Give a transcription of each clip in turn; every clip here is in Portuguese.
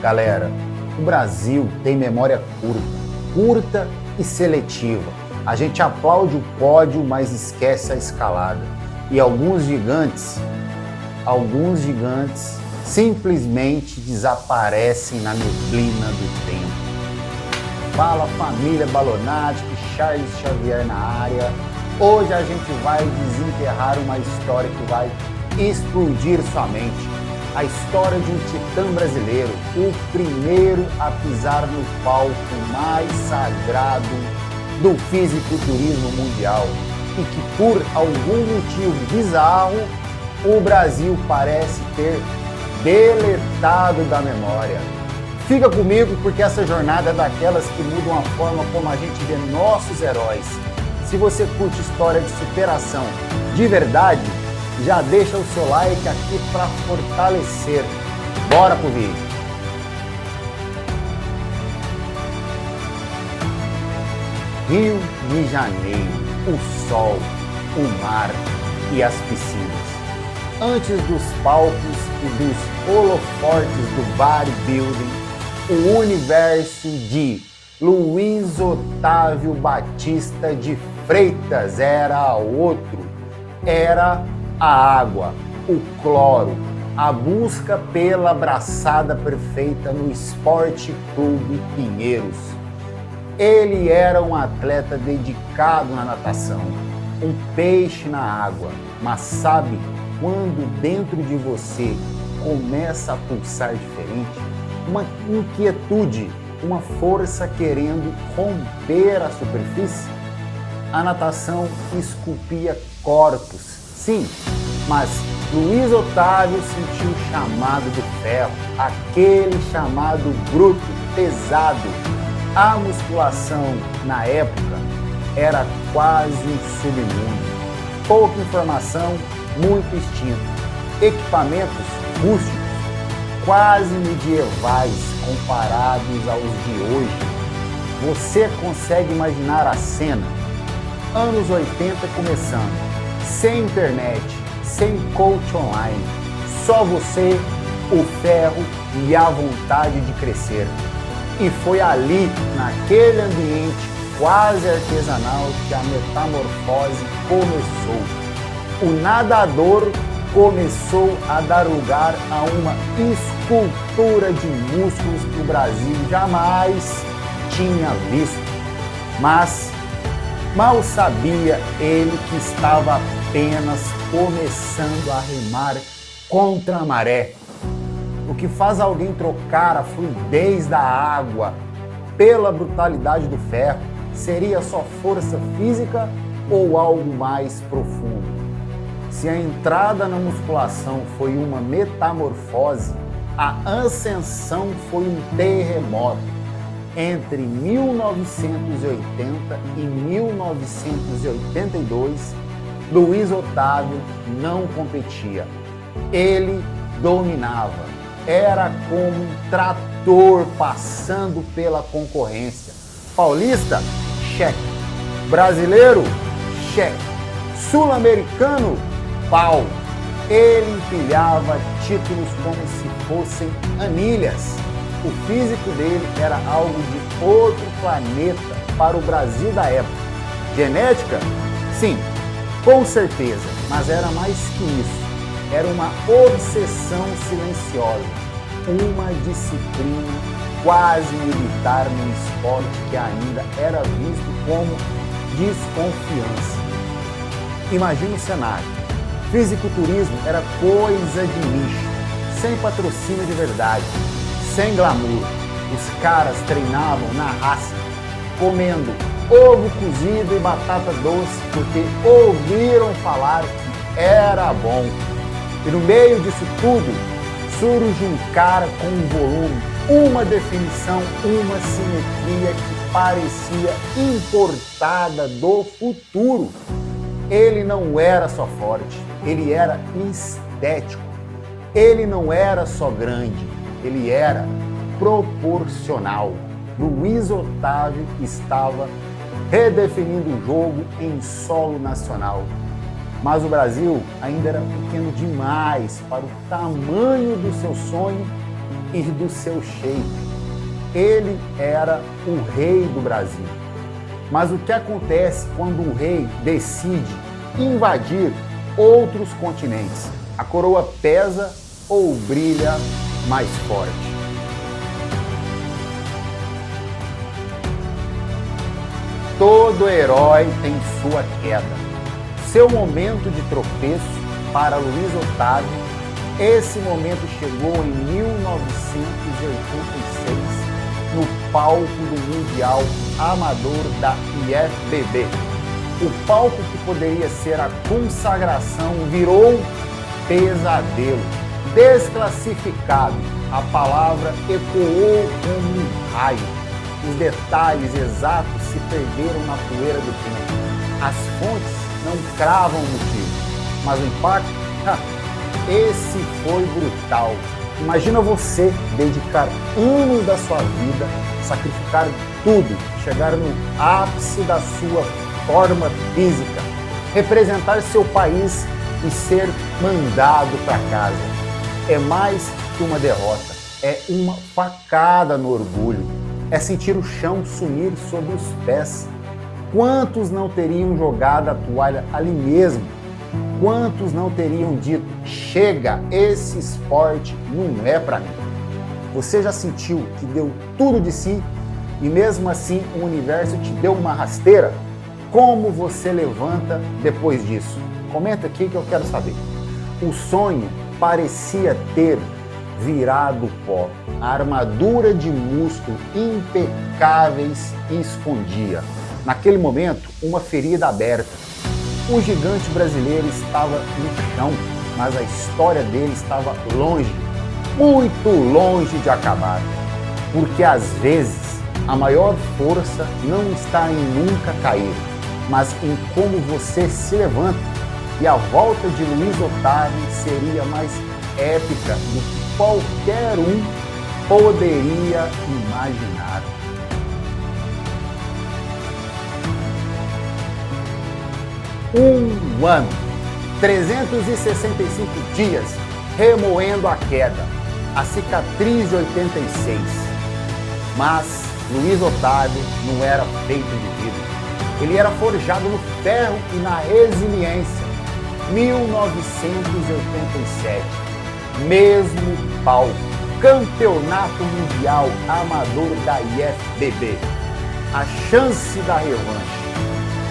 Galera, o Brasil tem memória curta e seletiva. A gente aplaude o pódio, mas esquece a escalada. E alguns gigantes simplesmente desaparecem na neblina do tempo. Fala família Balonati, Charles Xavier na área. Hoje a gente vai desenterrar uma história que vai explodir sua mente. A história de um titã brasileiro, o primeiro a pisar no palco mais sagrado do fisiculturismo mundial e que, por algum motivo bizarro, o Brasil parece ter deletado da memória. Fica comigo porque essa jornada é daquelas que mudam a forma como a gente vê nossos heróis. Se você curte história de superação de verdade, já deixa o seu like aqui para fortalecer. Bora pro vídeo. Rio de Janeiro, o sol, o mar e as piscinas. Antes dos palcos e dos holofortes do bodybuilding, o universo de Luiz Otávio Batista de Freitas era outro. Era a água, o cloro, a busca pela braçada perfeita no Esporte Clube Pinheiros. Ele era um atleta dedicado na natação, um peixe na água, mas sabe quando dentro de você começa a pulsar diferente? Uma inquietude, uma força querendo romper a superfície? A natação esculpia corpos, sim, mas Luiz Otávio sentiu o chamado do ferro, aquele chamado bruto, pesado. A musculação, na época, era quase um submundo. Pouca informação, muito instinto. Equipamentos rústicos, quase medievais comparados aos de hoje. Você consegue imaginar a cena? Anos 80 começando. Sem internet, sem coach online, só você, o ferro e a vontade de crescer. E foi ali, naquele ambiente quase artesanal, que a metamorfose começou. O nadador começou a dar lugar a uma escultura de músculos que o Brasil jamais tinha visto. Mas mal sabia ele que estava apenas começando a remar contra a maré. O que faz alguém trocar a fluidez da água pela brutalidade do ferro seria só força física ou algo mais profundo? Se a entrada na musculação foi uma metamorfose, a ascensão foi um terremoto. Entre 1980 e 1982, Luiz Otávio não competia. Ele dominava. Era como um trator passando pela concorrência. Paulista? Cheque. Brasileiro? Cheque. Sul-americano? Pau. Ele empilhava títulos como se fossem anilhas. O físico dele era algo de outro planeta para o Brasil da época. Genética? Sim, com certeza, mas era mais que isso. Era uma obsessão silenciosa, uma disciplina quase militar num esporte que ainda era visto como desconfiança. Imagina o cenário. Fisiculturismo era coisa de nicho, sem patrocínio de verdade, sem glamour. Os caras treinavam na raça, comendo ovo cozido e batata doce porque ouviram falar que era bom. E no meio disso tudo, surge um cara com um volume, uma definição, uma simetria que parecia importada do futuro. Ele não era só forte, ele era estético. Ele não era só grande, ele era proporcional. Luiz Otávio estava redefinindo o jogo em solo nacional. Mas o Brasil ainda era pequeno demais para o tamanho do seu sonho e do seu shape. Ele era o rei do Brasil. Mas o que acontece quando um rei decide invadir outros continentes? A coroa pesa ou brilha mais forte? Todo herói tem sua queda. Seu momento de tropeço para Luiz Otávio, esse momento chegou em 1986, no palco do Mundial Amador da IFBB. O palco que poderia ser a consagração virou pesadelo. Desclassificado, a palavra ecoou como um raio. Os detalhes exatos se perderam na poeira do tempo. As fontes não cravam o motivo, mas o impacto, esse foi brutal. Imagina você dedicar anos da sua vida, sacrificar tudo, chegar no ápice da sua forma física, representar seu país e ser mandado para casa. É mais que uma derrota, é uma facada no orgulho, é sentir o chão sumir sob os pés. Quantos não teriam jogado a toalha ali mesmo? Quantos não teriam dito, chega, esse esporte não é para mim? Você já sentiu que deu tudo de si e mesmo assim o universo te deu uma rasteira? Como você levanta depois disso? Comenta aqui que eu quero saber. O sonho parecia ter virado pó. A armadura de músculo impecáveis escondia. Naquele momento, uma ferida aberta. O gigante brasileiro estava no chão, mas a história dele estava longe, muito longe de acabar. Porque às vezes a maior força não está em nunca cair, mas em como você se levanta. E a volta de Luiz Otávio seria mais épica do que qualquer um poderia imaginar. Um ano, 365 dias, remoendo a queda, a cicatriz de 86. Mas Luiz Otávio não era feito de vidro. Ele era forjado no ferro e na resiliência. 1987, mesmo palco, Campeonato Mundial Amador da IFBB. A chance da revanche,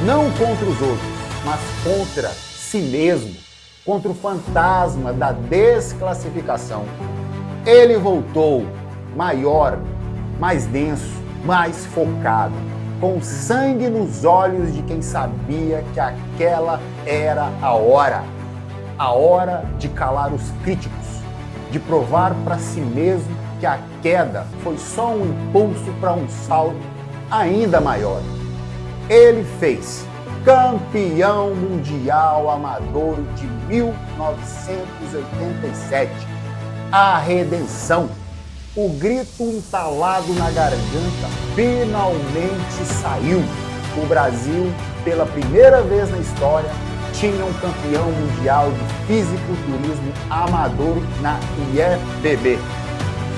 não contra os outros, mas contra si mesmo, contra o fantasma da desclassificação. Ele voltou maior, mais denso, mais focado, com sangue nos olhos de quem sabia que aquela era a hora de calar os críticos, de provar para si mesmo que a queda foi só um impulso para um salto ainda maior. Ele fez campeão mundial amador de 1987, a redenção. O grito entalado na garganta finalmente saiu. O Brasil, pela primeira vez na história, tinha um campeão mundial de fisiculturismo amador na IFBB.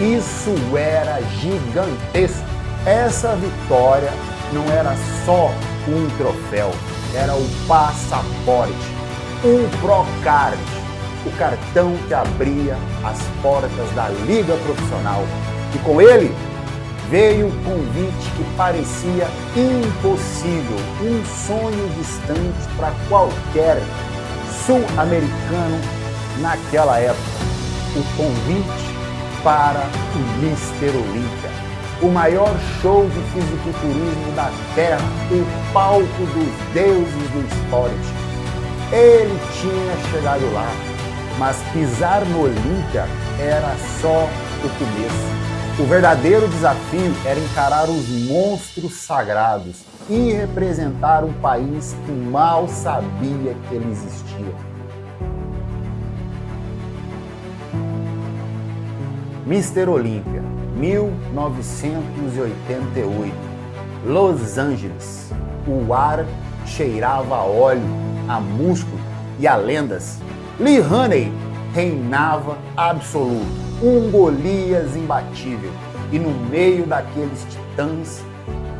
Isso era gigantesco. Essa vitória não era só um troféu, era o passaporte, um Procard, o cartão que abria as portas da Liga Profissional. E com ele veio um convite que parecia impossível, um sonho distante para qualquer sul-americano naquela época. O convite para o Mr. Olímpia, o maior show de fisiculturismo da Terra, o palco dos deuses do esporte. Ele tinha chegado lá, mas pisar no Olímpia era só o começo. O verdadeiro desafio era encarar os monstros sagrados e representar um país que mal sabia que ele existia. Mr. Olímpia, 1988, Los Angeles. O ar cheirava a óleo, a músculo e a lendas. Lee Haney reinava absoluto, um Golias imbatível. E no meio daqueles titãs,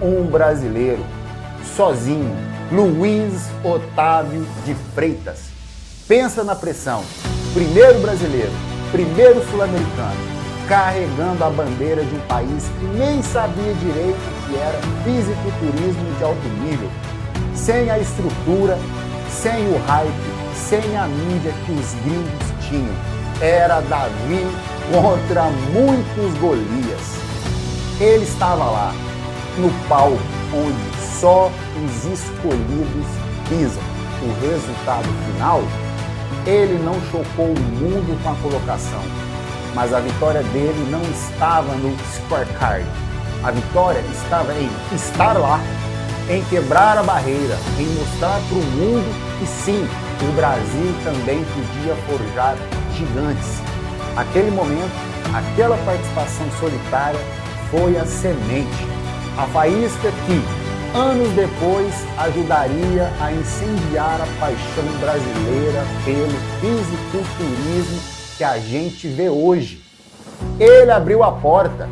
um brasileiro, sozinho, Luiz Otávio de Freitas. Pensa na pressão, primeiro brasileiro, primeiro sul-americano, carregando a bandeira de um país que nem sabia direito o que era fisiculturismo de alto nível, sem a estrutura, sem o hype, sem a mídia que os gringos tinham. Era Davi contra muitos Golias. Ele estava lá, no palco onde só os escolhidos pisam. O resultado final, ele não chocou o mundo com a colocação, mas a vitória dele não estava no scorecard. A vitória estava em estar lá, em quebrar a barreira, em mostrar para o mundo que sim, o Brasil também podia forjar gigantes. Aquele momento, aquela participação solitária foi a semente, a faísca que, anos depois, ajudaria a incendiar a paixão brasileira pelo fisiculturismo que a gente vê hoje. Ele abriu a porta.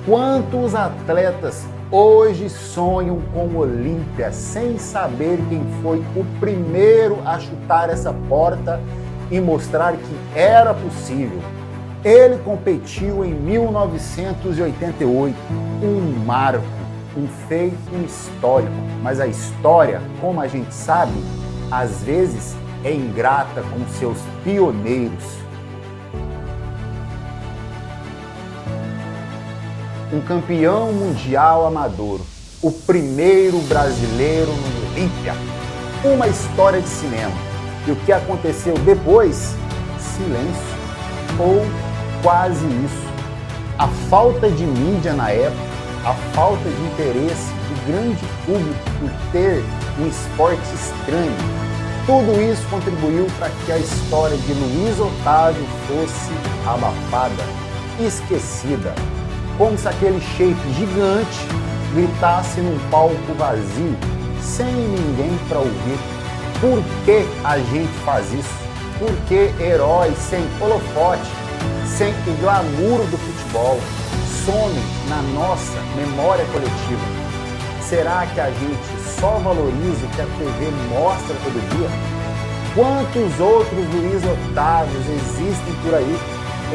Quantos atletas hoje sonham com Olímpia sem saber quem foi o primeiro a chutar essa porta e mostrar que era possível? Ele competiu em 1988, um marco, um feito histórico. Mas a história, como a gente sabe, às vezes é ingrata com seus pioneiros. Um campeão mundial amador, o primeiro brasileiro no Olímpia. Uma história de cinema. E o que aconteceu depois? Silêncio. Ou quase isso. A falta de mídia na época, a falta de interesse do grande público por ter um esporte estranho, tudo isso contribuiu para que a história de Luiz Otávio fosse abafada, esquecida, como se aquele shape gigante gritasse num palco vazio, sem ninguém para ouvir. Por que a gente faz isso? Por que heróis sem holofote, sem o glamour do futebol, somem na nossa memória coletiva? Será que a gente só valoriza o que a TV mostra todo dia? Quantos outros Luiz Otávios existem por aí,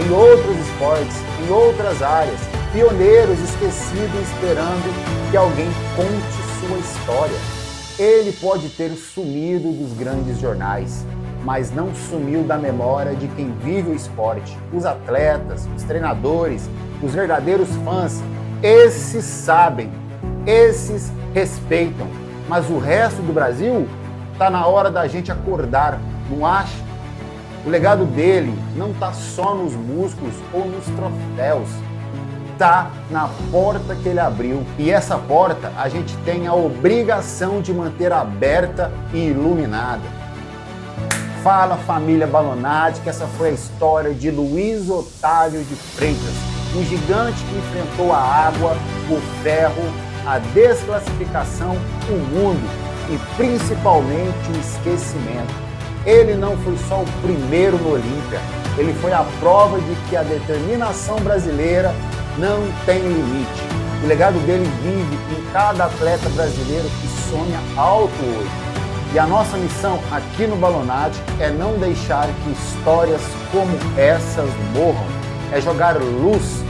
em outros esportes, em outras áreas, pioneiros esquecidos esperando que alguém conte sua história? Ele pode ter sumido dos grandes jornais, mas não sumiu da memória de quem vive o esporte. Os atletas, os treinadores, os verdadeiros fãs, esses sabem, esses respeitam. Mas o resto do Brasil, está na hora da gente acordar, não acha? O legado dele não está só nos músculos ou nos troféus, está na porta que ele abriu. E essa porta a gente tem a obrigação de manter aberta e iluminada. Fala, família Balonade, que essa foi a história de Luiz Otávio de Freitas, um gigante que enfrentou a água, o ferro, a desclassificação, o mundo e principalmente o esquecimento. Ele não foi só o primeiro no Olímpia, ele foi a prova de que a determinação brasileira não tem limite. O legado dele vive em cada atleta brasileiro que sonha alto hoje. E a nossa missão aqui no Balonade é não deixar que histórias como essas morram, é jogar luz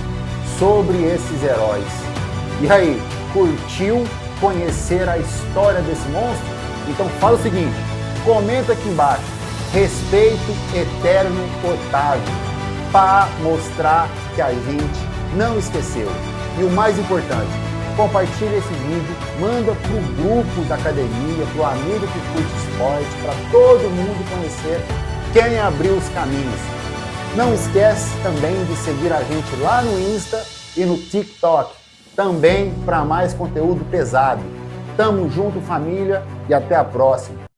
sobre esses heróis. E aí, curtiu conhecer a história desse monstro? Então fala o seguinte, comenta aqui embaixo, respeito eterno Otávio, para mostrar que a gente não esqueceu. E o mais importante, compartilha esse vídeo, manda para o grupo da academia, para o amigo que curte esporte, para todo mundo conhecer quem abriu os caminhos. Não esquece também de seguir a gente lá no Insta e no TikTok, também para mais conteúdo pesado. Tamo junto, família, e até a próxima.